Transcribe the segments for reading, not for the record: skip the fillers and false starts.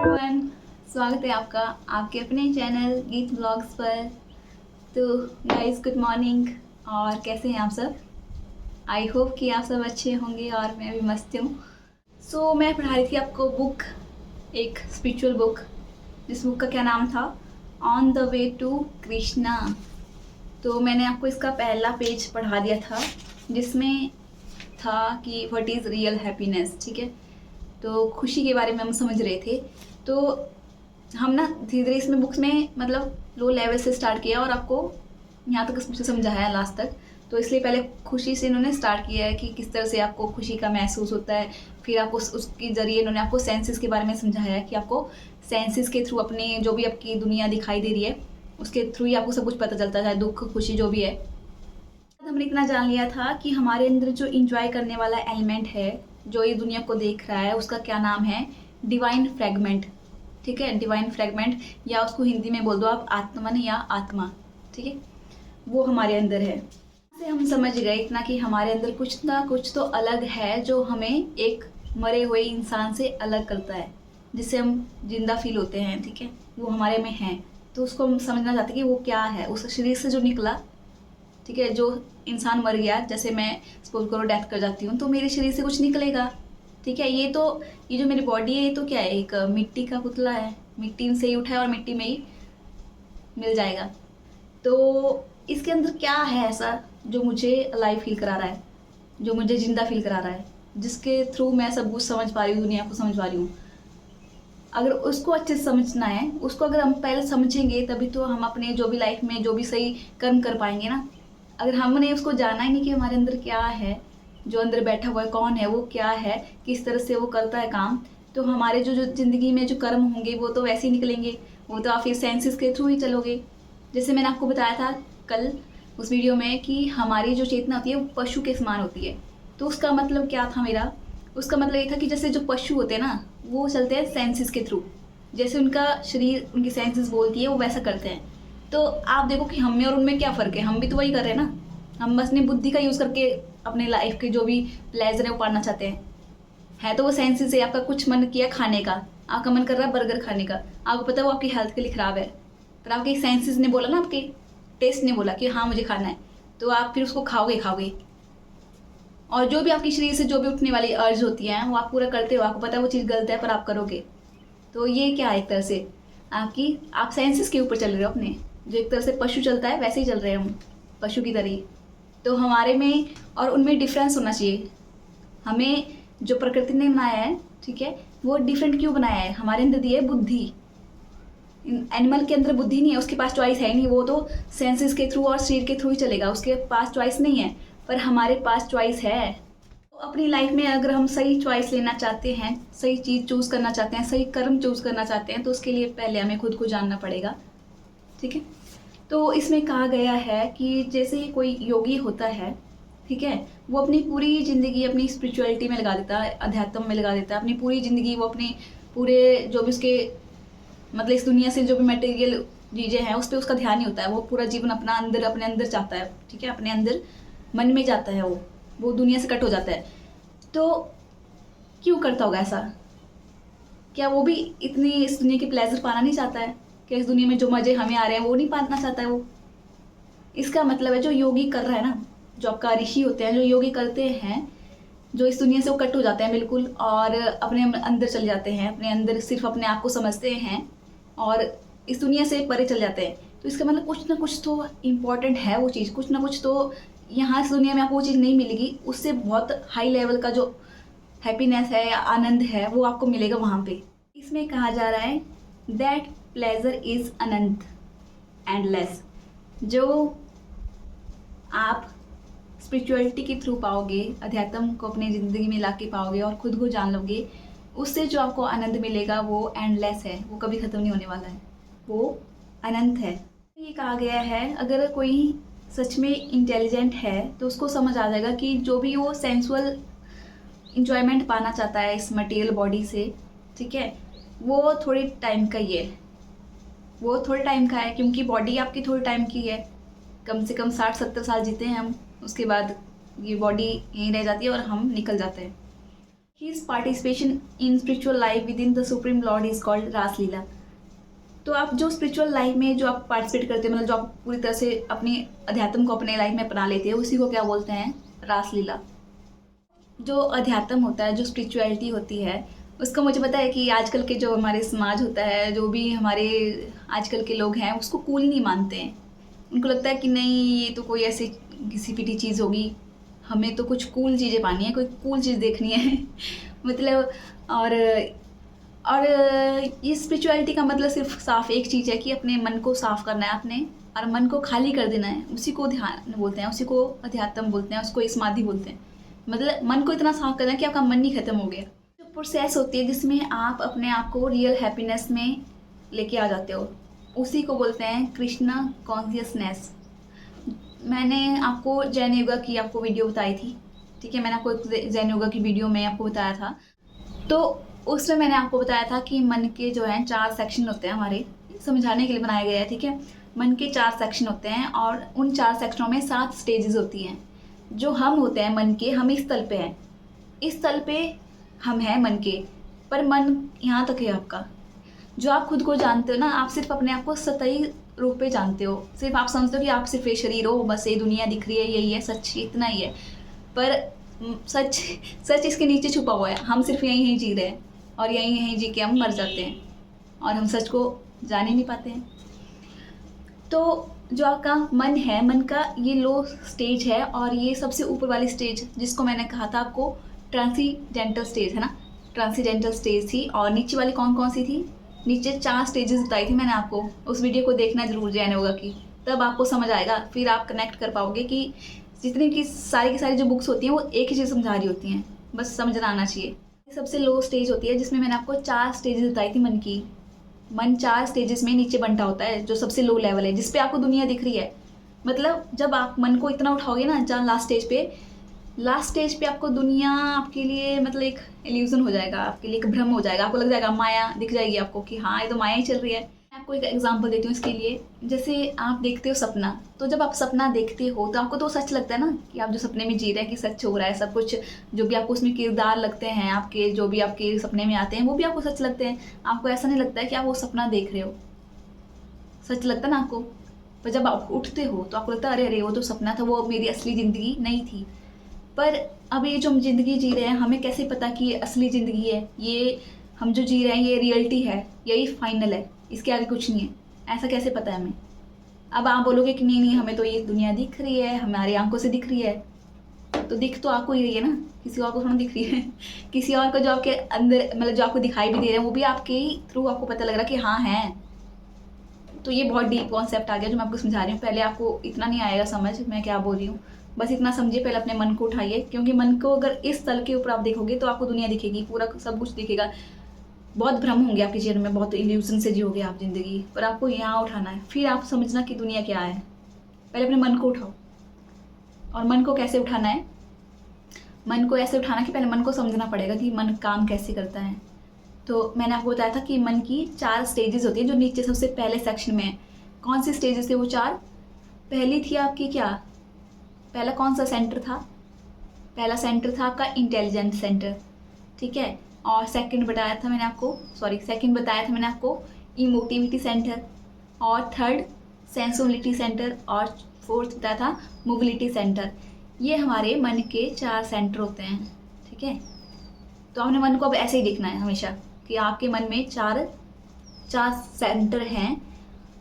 Everyone, स्वागत है आपका आपके अपने चैनल गीत ब्लॉग्स पर। तो गाइस, गुड मॉर्निंग। और कैसे हैं आप सब? आई होप कि आप सब अच्छे होंगे और मैं भी मस्त हूँ। मैं पढ़ा रही थी आपको बुक, एक स्पिरिचुअल बुक, जिस बुक का क्या नाम था, on the way to Krishna. तो मैंने आपको इसका पहला पेज पढ़ा दिया था, जिसमें था कि व्हाट इज़ रियल हैप्पीनेस। ठीक है, तो खुशी के बारे में हम समझ रहे थे। तो हम ना धीरे धीरे इसमें बुक्स में मतलब लो लेवल से स्टार्ट किया और आपको यहाँ तक मुझे समझाया लास्ट तक। तो इसलिए पहले खुशी से इन्होंने स्टार्ट किया है कि किस तरह से आपको खुशी का महसूस होता है। फिर आपको उसके ज़रिए इन्होंने आपको सेंसेस के बारे में समझाया है कि आपको सेंसेस के थ्रू अपनी जो भी आपकी दुनिया दिखाई दे रही है उसके थ्रू ही आपको सब कुछ पता चलता है, दुख खुशी जो भी है। हमने इतना जान लिया था कि हमारे अंदर जो इंजॉय करने वाला एलिमेंट है, जो ये दुनिया को देख रहा है, उसका क्या नाम है, डिवाइन फ्रैगमेंट। ठीक है, डिवाइन फ्रैगमेंट, या उसको हिंदी में बोल दो आप आत्मन या आत्मा। ठीक है, वो हमारे अंदर है। से हम समझ गए इतना कि हमारे अंदर कुछ ना कुछ तो अलग है जो हमें एक मरे हुए इंसान से अलग करता है, जिससे हम जिंदा फील होते हैं। ठीक है, वो हमारे में है। तो उसको हम समझना चाहते हैं कि वो क्या है, उस शरीर से जो निकला। ठीक है, जो इंसान मर गया, जैसे मैं सपोज करो डेथ कर जाती हूँ तो मेरे शरीर से कुछ निकलेगा। ठीक है, ये जो मेरी बॉडी है, ये तो क्या है, एक मिट्टी का पुतला है, मिट्टी से ही उठा है और मिट्टी में ही मिल जाएगा। तो इसके अंदर क्या है ऐसा जो मुझे अलाइव फील करा रहा है, जो मुझे जिंदा फील करा रहा है, जिसके थ्रू मैं सब कुछ समझ पा रही हूँ, दुनिया को समझ पा रही हूँ। अगर उसको अच्छे से समझना है, उसको अगर हम पहले समझेंगे तभी तो हम अपने जो भी लाइफ में जो भी सही कर्म कर पाएंगे ना। अगर हमने उसको जाना ही नहीं कि हमारे अंदर क्या है, जो अंदर बैठा हुआ है कौन है, वो क्या है, किस तरह से वो करता है काम, तो हमारे जो जो ज़िंदगी में जो कर्म होंगे वो तो वैसे ही निकलेंगे। वो तो आप फिर सेंसेस के थ्रू ही चलोगे। जैसे मैंने आपको बताया था कल उस वीडियो में कि हमारी जो चेतना होती है वो पशु के समान होती है। तो उसका मतलब क्या था मेरा, उसका मतलब ये था कि जैसे जो पशु होते हैं ना, वो चलते हैं सेंसेस के थ्रू। जैसे उनका शरीर उनकी सेंसेस बोलती है वो वैसा करते हैं। तो आप देखो कि हम में और उनमें क्या फ़र्क है, हम भी तो वही कर रहे हैं ना। हम बस अपनी बुद्धि का यूज़ करके अपने लाइफ के जो भी प्लेजर है वो पाना चाहते हैं। है तो वो सेंसेस है। आपका कुछ मन किया खाने का, आपका मन कर रहा है बर्गर खाने का, आपको पता है वो आपकी हेल्थ के लिए ख़राब है, पर आपके सेंसेस ने बोला ना, आपके टेस्ट ने बोला कि हाँ मुझे खाना है, तो आप फिर उसको खाओगे खाओगे। और जो भी आपके शरीर से जो भी उठने वाली अर्ज होती हैं वो आप पूरा करते हो, आपको पता है वो चीज़ गलत है पर आप करोगे। तो ये क्या है, एक तरह से आप सेंसेस के ऊपर चल रहे हो अपने। जो एक तरह से पशु चलता है वैसे ही चल रहे हैं हम, पशु की तरह ही। तो हमारे में और उनमें डिफरेंस होना चाहिए। हमें जो प्रकृति ने बनाया है, ठीक है, वो डिफरेंट क्यों बनाया है, हमारे अंदर दी है बुद्धि। एनिमल के अंदर बुद्धि नहीं है, उसके पास चॉइस है नहीं, वो तो सेंसेस के थ्रू और शरीर के थ्रू ही चलेगा, उसके पास चॉइस नहीं है। पर हमारे पास चॉइस है। तो अपनी लाइफ में अगर हम सही चॉइस लेना चाहते हैं, सही चीज़ चूज़ करना चाहते हैं, सही कर्म चूज़ करना चाहते हैं, तो उसके लिए पहले हमें खुद को जानना पड़ेगा। ठीक है, तो इसमें कहा गया है कि जैसे कोई योगी होता है, ठीक है, वो अपनी पूरी ज़िंदगी अपनी स्पिरिचुअलिटी में लगा देता है, अध्यात्म में लगा देता है अपनी पूरी ज़िंदगी। वो अपने पूरे जो भी उसके मतलब इस दुनिया से जो भी मटेरियल चीज़ें हैं उस पर उसका ध्यान नहीं होता है। वो पूरा जीवन अपना अंदर अपने अंदर चाहता है। ठीक है, अपने अंदर मन में जाता है, वो दुनिया से कट हो जाता है। तो क्यों करता होगा ऐसा? क्या वो भी इतनी इस दुनिया की प्लेजर पाना नहीं चाहता है? क्या इस दुनिया में जो मज़े हमें आ रहे हैं वो नहीं पाना चाहता है वो? इसका मतलब है जो योगी कर रहा है ना, जो आपका ऋषि होते हैं, जो योगी करते हैं, जो इस दुनिया से वो कट हो जाते हैं बिल्कुल और अपने अंदर चले जाते हैं, अपने अंदर सिर्फ अपने आप को समझते हैं और इस दुनिया से परे चले जाते हैं। तो इसका मतलब कुछ ना कुछ तो इम्पॉर्टेंट है वो चीज़, कुछ ना कुछ तो यहाँ इस दुनिया में आपको वो चीज़ नहीं मिलेगी, उससे बहुत हाई लेवल का जो हैप्पीनेस है या आनंद है वो आपको मिलेगा वहाँ पे। इसमें कहा जा रहा है that pleasure is Anant, endless. जो आप स्पिरिचुअलिटी के थ्रू पाओगे, अध्यात्म को अपनी ज़िंदगी में लाके पाओगे और खुद को जान लोगे, उससे जो आपको आनंद मिलेगा वो एंडलेस है, वो कभी ख़त्म नहीं होने वाला है, वो अनंत है। ये कहा गया है अगर कोई सच में इंटेलिजेंट है तो उसको समझ आ जाएगा कि जो भी वो सेंसुअल इंजॉयमेंट पाना चाहता है इस मटेरियल बॉडी से, ठीक है, वो थोड़े टाइम का ही है, वो थोड़े टाइम का है, क्योंकि बॉडी आपकी थोड़े टाइम की है। कम से कम 60-70 साल जीते हैं हम, उसके बाद ये बॉडी यहीं रह जाती है और हम निकल जाते हैं। His participation in spiritual life within the Supreme Lord is called रास लीला। तो आप जो स्पिरिचुअल लाइफ में जो आप पार्टिसिपेट करते हैं, मतलब जो आप पूरी तरह से अपनी अध्यात्म को अपने लाइफ में अपना लेते हैं, उसी को क्या बोलते हैं? रास लीला। जो अध्यात्म होता है, जो स्पिरिचुअलिटी होती है, उसका मुझे पता है कि आजकल के जो हमारे समाज होता है, जो भी हमारे आजकल के लोग हैं, उसको कूल नहीं मानते हैं। उनको लगता है कि नहीं, ये तो कोई ऐसी घिसी पिटी चीज़ होगी, हमें तो कुछ कूल चीज़ें पानी है, कोई कूल चीज़ देखनी है मतलब और ये स्पिरिचुअलिटी का मतलब सिर्फ साफ एक चीज़ है कि अपने मन को साफ़ करना है अपने, और मन को खाली कर देना है। उसी को ध्यान बोलते हैं, उसी को अध्यात्म बोलते हैं, उसको समाधि बोलते हैं। मतलब मन को इतना साफ करना है कि आपका मन ही खत्म हो गया। जो प्रोसेस होती है जिसमें आप अपने आप को रियल हैप्पीनेस में लेके आ जाते हो, उसी को बोलते हैं कृष्णा कॉन्शियसनेस। मैंने आपको जैन योगा की आपको वीडियो बताई थी, ठीक है, मैंने आपको जैन योगा की वीडियो में आपको बताया था। तो उसमें मैंने आपको बताया था कि मन के जो हैं 4 सेक्शन होते हैं, हमारे समझाने के लिए बनाया गया है, ठीक है। मन के 4 सेक्शन होते हैं और उन 4 सेक्शनों में 7 स्टेजेस होती हैं। जो हम होते हैं मन के, हम इस तल पे हैं, इस तल पे हम हैं मन के, पर मन यहाँ तक है आपका। जो आप खुद को जानते हो ना, आप सिर्फ अपने आप को सतही रूप पे जानते हो, सिर्फ आप समझते हो कि आप सिर्फ ये शरीर हो, बस ये दुनिया दिख रही है, यही है सच, इतना ही है। पर सच इसके नीचे छुपा हुआ है। हम सिर्फ यहीं जी रहे हैं और यहीं जी के हम मर जाते हैं और हम सच को जान ही नहीं पाते हैं। तो जो आपका मन है, मन का ये लो स्टेज है, और ये सबसे ऊपर वाली स्टेज जिसको मैंने कहा था आपको ट्रांसीडेंटल स्टेज है ना, ट्रांसीडेंटल स्टेज थी। और नीचे वाली कौन कौन सी थी? नीचे 4 स्टेजेस बताई थी मैंने आपको। उस वीडियो को देखना जरूर जैन योगा की, तब आपको समझ आएगा, फिर आप कनेक्ट कर पाओगे कि जितनी की सारी जो बुक्स होती हैं वो एक ही चीज़ समझा रही होती हैं, बस समझना आना चाहिए। सबसे लो स्टेज होती है जिसमें मैंने आपको 4 स्टेजेस बताई थी मन की। मन 4 स्टेजेस में नीचे बंटा होता है, जो सबसे लो लेवल है, जिस पे आपको दुनिया दिख रही है। मतलब जब आप मन को इतना उठाओगे ना, जहाँ लास्ट स्टेज पे आपको दुनिया आपके लिए मतलब एक इल्यूजन हो जाएगा, आपके लिए एक भ्रम हो जाएगा, आपको लग जाएगा, माया दिख जाएगी आपको कि हाँ ये तो माया ही चल रही है। मैं आपको एक एग्जांपल देती हूँ इसके लिए। जैसे आप देखते हो सपना, तो जब आप सपना देखते हो तो आपको तो सच लगता है ना कि आप जो सपने में जी रहे हैं कि सच हो रहा है सब कुछ। जो भी आपको उसमें किरदार लगते हैं आपके, जो भी आपके सपने में आते हैं, वो भी आपको सच लगते हैं। आपको ऐसा नहीं लगता है कि आप वो सपना देख रहे हो, सच लगता है ना आपको। पर जब आप उठते हो तो आपको लगता है अरे अरे वो तो सपना था, वो मेरी असली ज़िंदगी नहीं थी। पर अब ये जो हम ज़िंदगी जी रहे हैं, हमें कैसे पता कि ये असली ज़िंदगी है, ये हम जो जी रहे हैं ये रियलिटी है, यही फाइनल है, इसके आगे कुछ नहीं है, ऐसा कैसे पता है हमें? अब आप बोलोगे कि नहीं नहीं, हमें तो ये दुनिया दिख रही है, हमारी आंखों से दिख रही है। तो दिख तो आपको ही रही है ना, किसी और को थोड़ा दिख रही है किसी और को जो आपके अंदर मतलब जो आपको दिखाई भी दे रहे हैं, वो भी आपके ही थ्रू आपको पता लग रहा है कि हाँ है। तो ये बहुत डीप कॉन्सेप्ट आ गया जो मैं आपको समझा रही हूँ। पहले आपको इतना नहीं आएगा समझ मैं क्या बोल रही हूँ, बस इतना समझिए। पहले अपने मन को उठाइए, क्योंकि मन को अगर इस तल के ऊपर आप देखोगे तो आपको दुनिया दिखेगी, पूरा सब कुछ दिखेगा। बहुत भ्रम होंगे आपके जीवन में, बहुत इल्यूजन से जियोगे आप ज़िंदगी, पर आपको यहाँ उठाना है, फिर आप समझना कि दुनिया क्या है। पहले अपने मन को उठाओ। और मन को कैसे उठाना है? मन को ऐसे उठाना कि पहले मन को समझना पड़ेगा कि मन काम कैसे करता है। तो मैंने आपको बताया था कि मन की 4 स्टेजेस होती हैं, जो नीचे सबसे पहले सेक्शन में है। कौन सी स्टेजेस थे वो 4? पहली थी आपकी क्या, पहला कौन सा सेंटर था? पहला सेंटर था आपका इंटेलिजेंट सेंटर, ठीक है। और सेकंड बताया था मैंने आपको इमोटिविटी सेंटर, और थर्ड सेंसुअलिटी सेंटर, और फोर्थ बताया था मोबिलिटी सेंटर। ये हमारे मन के 4 सेंटर होते हैं, ठीक है। तो आपने मन को अब ऐसे ही देखना है हमेशा कि आपके मन में 4 सेंटर हैं।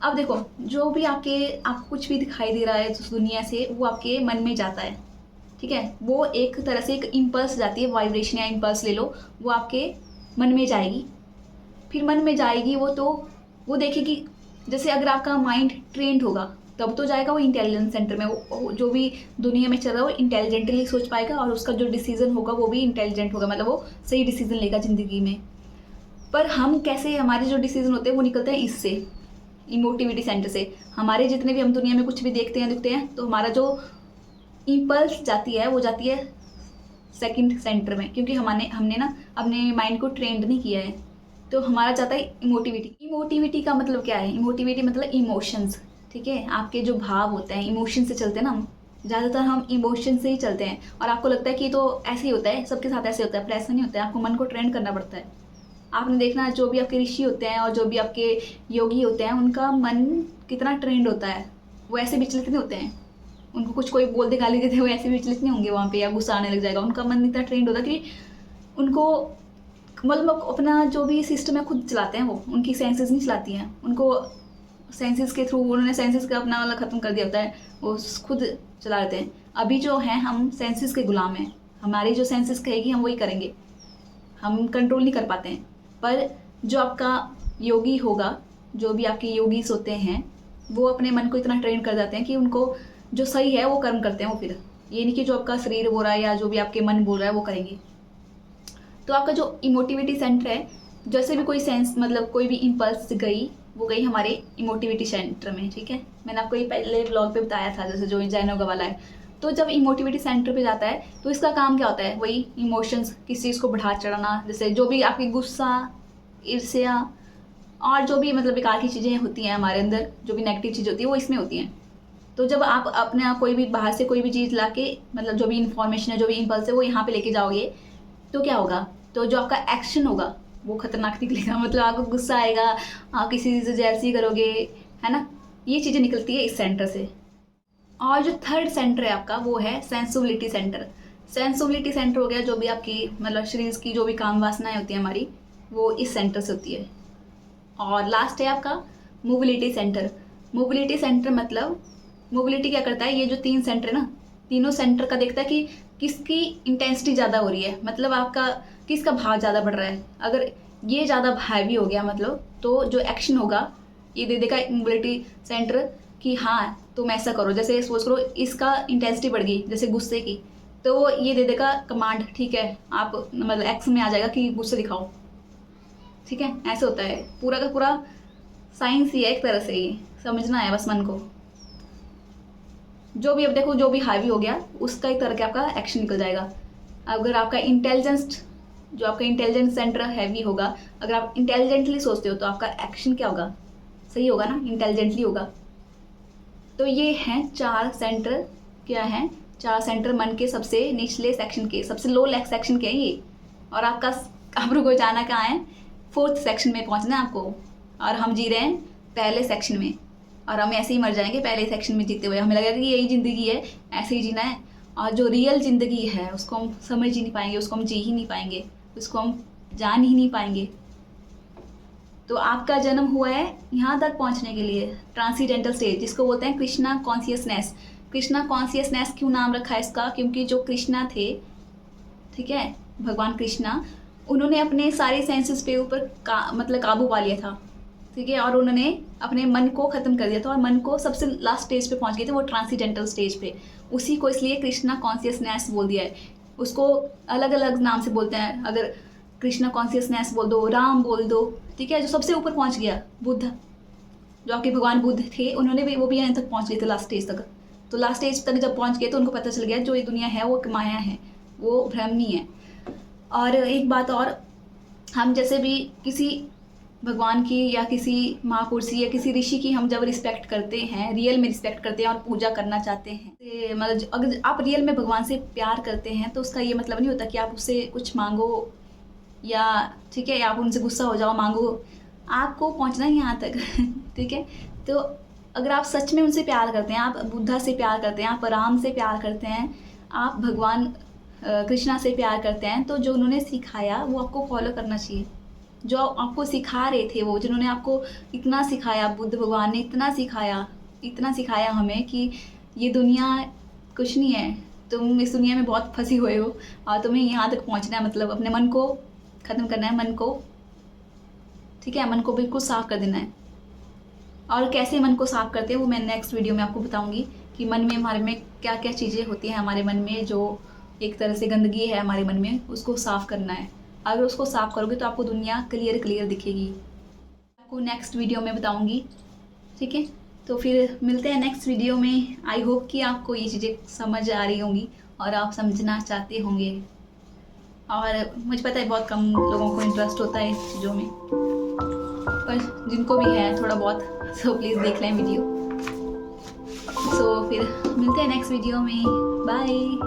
अब देखो, जो भी आपको कुछ भी दिखाई दे रहा है उस दुनिया से, वो आपके मन में जाता है, ठीक है। वो एक तरह से एक इम्पल्स जाती है, वाइब्रेशन या इम्पल्स ले लो, वो आपके मन में जाएगी। फिर मन में जाएगी वो देखेगी, जैसे अगर आपका माइंड ट्रेंड होगा तब तो जाएगा वो इंटेलिजेंस सेंटर में। वो जो भी दुनिया में चल रहा है वो इंटेलिजेंटली सोच पाएगा, और उसका जो डिसीजन होगा वो भी इंटेलिजेंट होगा, मतलब वो सही डिसीजन लेगा ज़िंदगी में। पर हम कैसे, हमारे जो डिसीजन होते हैं वो निकलते हैं इससे, इमोटिविटी सेंटर से। हमारे जितने भी हम दुनिया में कुछ भी देखते हैं तो हमारा जो इम्पल्स जाती है वो जाती है सेकंड सेंटर में, क्योंकि हमने ना अपने माइंड को ट्रेंड नहीं किया है। तो हमारा जाता है इमोटिविटी का मतलब क्या है? इमोटिविटी मतलब इमोशंस, ठीक है। आपके जो भाव होते हैं इमोशन से चलते हैं ना, ज़्यादातर हम इमोशन से ही चलते हैं और आपको लगता है कि तो ऐसे ही होता है, सबके साथ ऐसे होता है, पर ऐसा नहीं होता है। आपको मन को ट्रेंड करना पड़ता है। आपने देखना जो भी आपके ऋषि होते हैं और जो भी आपके योगी होते हैं, उनका मन कितना ट्रेंड होता है। वो ऐसे विचलित नहीं होते हैं। उनको कुछ कोई बोल दे, गाली देते, वो ऐसे विचलित नहीं होंगे वहाँ पे या गुस्सा आने लग जाएगा। उनका मन इतना ट्रेंड होता है कि उनको मतलब अपना जो भी सिस्टम है खुद चलाते हैं। वो उनकी सेंसेस नहीं चलाती हैं, उनको सेंसेस के थ्रू उन्होंने सेंसेस का अपना वाला ख़त्म कर दिया होता है, वो खुद चला लेते हैं। अभी जो हैं हम सेंसेस के गुलाम हैं। हमारी जो सेंसेस कहेगी हम वही करेंगे, हम कंट्रोल नहीं कर पाते हैं। पर जो आपका योगी होगा, जो भी आपके योगीस होते हैं, वो अपने मन को इतना ट्रेन कर जाते हैं कि उनको जो सही है वो कर्म करते हैं। वो फिर ये नहीं कि जो आपका शरीर बोल रहा है या जो भी आपके मन बोल रहा है वो करेंगे। तो आपका जो इमोटिविटी सेंटर है, जैसे भी कोई सेंस मतलब कोई भी इम्पल्स गई, वो गई हमारे इमोटिविटी सेंटर में। ठीक है, मैंने आपको ये पहले ब्लॉग पे बताया था, जैसे जो जैन योगा वाला है। तो जब इमोटिविटी सेंटर पे जाता है तो इसका काम क्या होता है, वही इमोशंस, किसी चीज़ को बढ़ा चढ़ाना, जैसे जो भी आपकी गुस्सा, ईर्ष्या और जो भी मतलब बेकार की चीज़ें होती हैं हमारे अंदर, जो भी नेगेटिव चीज़ होती है वो इसमें होती हैं। तो जब आप अपने आप कोई भी बाहर से कोई भी चीज़ ला के, मतलब जो भी इन्फॉर्मेशन है, जो भी इम्पल्स है, वो यहाँ पे लेके जाओगे तो क्या होगा, तो जो आपका एक्शन होगा वो खतरनाक निकलेगा। मतलब आपको गुस्सा आएगा, आप किसी चीज़ से जैसी करोगे, है ना। ये चीज़ें निकलती है इस सेंटर से। और जो थर्ड सेंटर है आपका, वो है सेंसिबिलिटी सेंटर। सेंसिबिलिटी सेंटर हो गया जो भी आपकी मतलब शरीर की जो भी काम वासनाएं होती हैं हमारी, वो इस सेंटर से होती है। और लास्ट है आपका मोबिलिटी सेंटर। मोबिलिटी सेंटर मतलब मोबिलिटी क्या करता है, ये जो 3 सेंटर है ना, तीनों सेंटर का देखता है कि किसकी इंटेंसिटी ज़्यादा हो रही है, मतलब आपका किसका भाव ज़्यादा बढ़ रहा है। अगर ये ज़्यादा भावी हो गया मतलब, तो जो एक्शन होगा ये दे देगा मोबिलिटी सेंटर कि हाँ तुम ऐसा करो। जैसे सोच करो इसका इंटेंसिटी बढ़ गई जैसे गुस्से की, तो वो ये दे देगा कमांड, ठीक है आप मतलब एक्शन में आ जाएगा कि गुस्से दिखाओ। ठीक है, ऐसे होता है। पूरा का पूरा साइंस ही है एक तरह से, ये समझना है बस मन को। जो भी अब देखो जो भी हावी हो गया उसका एक तरह का आपका एक्शन निकल जाएगा। अगर आपका इंटेलिजेंस, जो आपका इंटेलिजेंस सेंटर हैवी होगा, अगर आप इंटेलिजेंटली सोचते हो तो आपका एक्शन क्या होगा, सही होगा ना, इंटेलिजेंटली होगा। तो ये हैं 4 सेंटर। क्या हैं 4 सेंटर मन के सबसे निचले सेक्शन के, सबसे लो सेक्शन के हैं ये। और आपका आपको को जाना कहाँ है, 4th सेक्शन में पहुँचना है आपको। और हम जी रहे हैं पहले सेक्शन में, और हम ऐसे ही मर जाएंगे पहले सेक्शन में जीते हुए। हमें लगेगा कि यही ज़िंदगी है, ऐसे ही जीना है। और जो रियल ज़िंदगी है उसको हम समझ ही नहीं पाएंगे, उसको हम जी ही नहीं पाएंगे, उसको हम जान ही नहीं पाएंगे। तो आपका जन्म हुआ है यहाँ तक पहुँचने के लिए, ट्रांसीडेंटल स्टेज, जिसको बोलते हैं कृष्णा कॉन्शियसनेस। कृष्णा कॉन्शियसनेस क्यों नाम रखा है इसका, क्योंकि जो कृष्णा थे, ठीक है, भगवान कृष्णा, उन्होंने अपने सारे सेंसेस पे ऊपर मतलब काबू पा लिया था। ठीक है, और उन्होंने अपने मन को ख़त्म कर दिया था और मन को सबसे लास्ट स्टेज पे पहुंच गए थे, वो ट्रांसीडेंटल स्टेज पे। उसी को इसलिए कृष्णा कॉन्शियसनेस बोल दिया है। उसको अलग अलग नाम से बोलते हैं, अगर कृष्णा कॉन्शियसनेस बोल दो, राम बोल दो, ठीक है। जो सबसे ऊपर पहुंच गया, बुद्ध, जो आपके भगवान बुद्ध थे, उन्होंने भी वो भी यहाँ तक पहुँच गए थे लास्ट स्टेज तक। तो लास्ट स्टेज तक जब पहुँच गए तो उनको पता चल गया जो ये दुनिया है वो एक माया है, वो भ्रम नहीं है। और एक बात और, हम जैसे भी किसी भगवान की या किसी महापुरुषी या किसी ऋषि की हम जब रिस्पेक्ट करते हैं, रियल में रिस्पेक्ट करते हैं और पूजा करना चाहते हैं, मतलब अगर आप रियल में भगवान से प्यार करते हैं तो उसका ये मतलब नहीं होता कि आप उससे कुछ मांगो या ठीक है आप उनसे गुस्सा हो जाओ, मांगो। आपको पहुंचना ही यहाँ तक ठीक है। तो अगर आप सच में उनसे प्यार करते हैं, आप बुद्धा से प्यार करते हैं, आप राम से प्यार करते हैं, आप भगवान कृष्णा से प्यार करते हैं, तो जो उन्होंने सिखाया वो आपको फॉलो करना चाहिए। जो आपको सिखा रहे थे, वो जिन्होंने आपको इतना सिखाया, बुद्ध भगवान ने इतना सिखाया हमें कि ये दुनिया कुछ नहीं है, तुम इस दुनिया में बहुत फंसी हुए हो और तुम्हें यहाँ तक पहुँचना है। मतलब अपने मन को ख़त्म करना है, मन को, ठीक है, मन को बिल्कुल साफ़ कर देना है। और कैसे मन को साफ़ करते हैं वो मैं नेक्स्ट वीडियो में आपको बताऊँगी कि मन में हमारे में क्या क्या चीज़ें होती हैं, हमारे मन में जो एक तरह से गंदगी है हमारे मन में, उसको साफ़ करना है। अगर उसको साफ़ करोगे तो आपको दुनिया क्लियर दिखेगी। आपको नेक्स्ट वीडियो में बताऊंगी, ठीक है। तो फिर मिलते हैं नेक्स्ट वीडियो में। आई होप कि आपको ये चीज़ें समझ आ रही होंगी और आप समझना चाहते होंगे। और मुझे पता है बहुत कम लोगों को इंटरेस्ट होता है इस चीज़ों में, पर जिनको भी है थोड़ा बहुत, तो प्लीज़ देख लें वीडियो। सो फिर मिलते हैं नेक्स्ट वीडियो में। बाय।